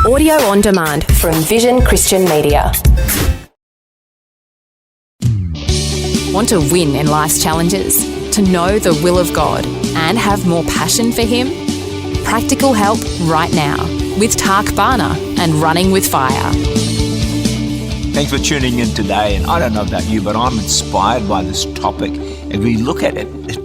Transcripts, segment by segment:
Audio on demand from Vision Christian Media. Want to win in life's challenges? To know the will of God and have more passion for Him? Practical help right now with Tak Bhana and Running with Fire. Thanks for tuning in today, and I don't know about you, but I'm inspired by this topic as we look at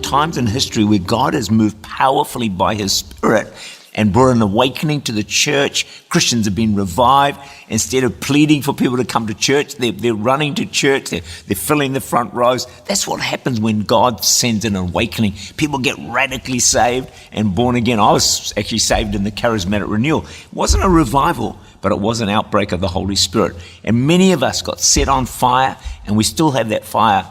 times in history where God has moved powerfully by His Spirit and brought an awakening to the church. Christians have been revived. Instead of pleading for people to come to church, they're running to church, they're filling the front rows. That's what happens when God sends an awakening. People get radically saved and born again. I was actually saved in the charismatic renewal. It wasn't a revival, but it was an outbreak of the Holy Spirit. And many of us got set on fire, and we still have that fire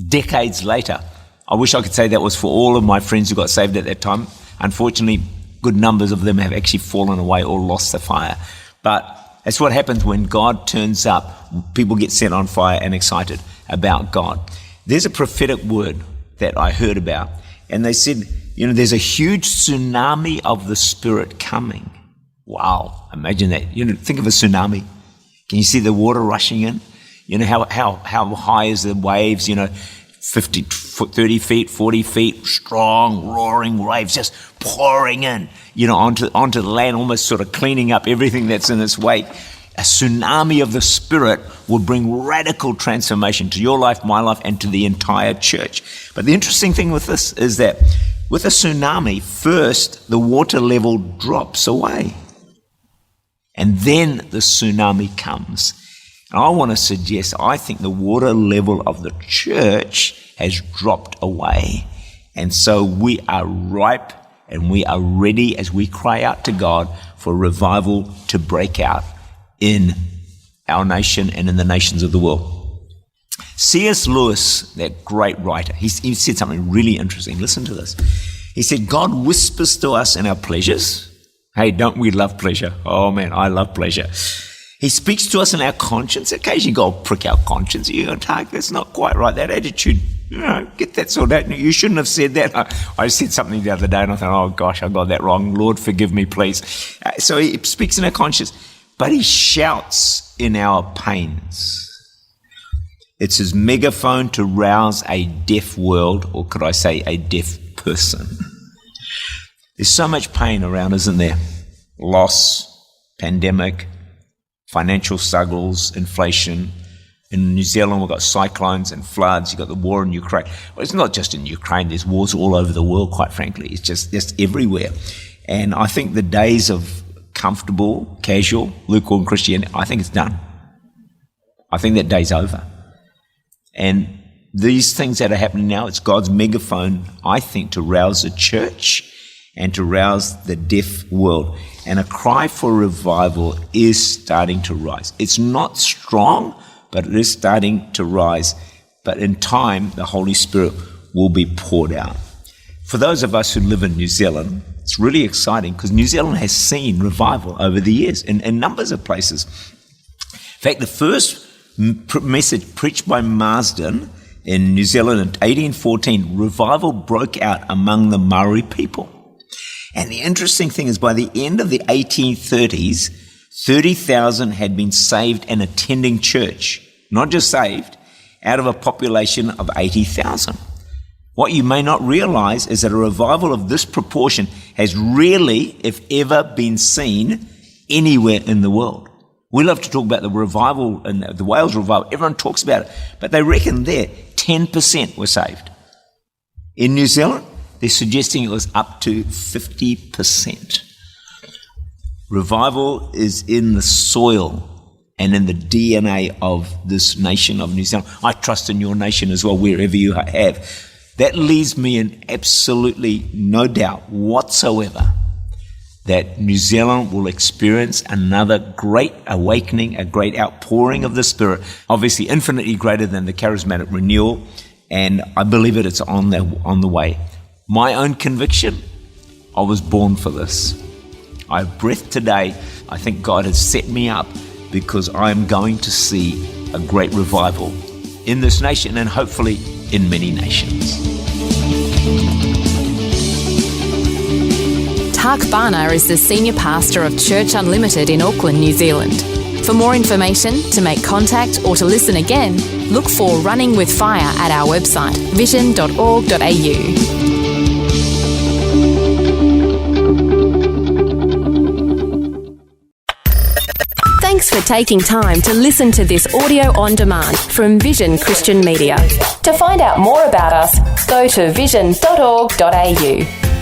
decades later. I wish I could say that was for all of my friends who got saved at that time. Unfortunately, good numbers of them have actually fallen away or lost the fire. But that's what happens when God turns up. People get set on fire and excited about God. There's a prophetic word that I heard about, and they said, there's a huge tsunami of the Spirit coming. Wow, imagine that. Think of a tsunami. Can you see the water rushing in? How high is the waves, 50, 30 feet, 40 feet, strong, roaring waves just pouring in, onto the land, almost sort of cleaning up everything that's in its wake. A tsunami of the Spirit will bring radical transformation to your life, my life, and to the entire church. But the interesting thing with this is that with a tsunami, first the water level drops away, and then the tsunami comes. And I want to suggest, I think the water level of the church has dropped away. And so we are ripe and we are ready as we cry out to God for revival to break out in our nation and in the nations of the world. C.S. Lewis, that great writer, he said something really interesting. Listen to this. He said, God whispers to us in our pleasures. Hey, don't we love pleasure? Oh man, I love pleasure. He speaks to us in our conscience. Occasionally God prick our conscience. Tak, that's not quite right. That attitude, get that sorted out. You shouldn't have said that. I said something the other day and I thought, oh gosh, I got that wrong. Lord, forgive me, please. So he speaks in our conscience, but he shouts in our pains. It's his megaphone to rouse a deaf world, or could I say a deaf person. There's so much pain around, isn't there? Loss, pandemic, financial struggles, inflation. In New Zealand, we've got cyclones and floods. You've got the war in Ukraine. Well, it's not just in Ukraine. There's wars all over the world, quite frankly. It's just everywhere. And I think the days of comfortable, casual, lukewarm Christianity, I think it's done. I think that day's over. And these things that are happening now, it's God's megaphone, I think, to rouse the church and to rouse the deaf world. And a cry for revival is starting to rise. It's not strong, but it is starting to rise. But in time, the Holy Spirit will be poured out. For those of us who live in New Zealand, it's really exciting because New Zealand has seen revival over the years in numbers of places. In fact, the first message preached by Marsden in New Zealand in 1814, revival broke out among the Maori people. And the interesting thing is by the end of the 1830s, 30,000 had been saved and attending church. Not just saved, out of a population of 80,000. What you may not realize is that a revival of this proportion has rarely, if ever, been seen anywhere in the world. We love to talk about the revival and the Wales revival. Everyone talks about it. But they reckon there, 10% were saved. In New Zealand, they're suggesting it was up to 50%. Revival is in the soil and in the DNA of this nation of New Zealand. I trust in your nation as well, wherever you have. That leaves me in absolutely no doubt whatsoever that New Zealand will experience another great awakening, a great outpouring of the Spirit, obviously infinitely greater than the charismatic renewal, and I believe it's on the way. My own conviction, I was born for this. I have breath today. I think God has set me up because I am going to see a great revival in this nation and hopefully in many nations. Tak Bana is the Senior Pastor of Church Unlimited in Auckland, New Zealand. For more information, to make contact or to listen again, look for Running with Fire at our website, vision.org.au. Thanks for taking time to listen to this audio on demand from Vision Christian Media. To find out more about us, go to vision.org.au.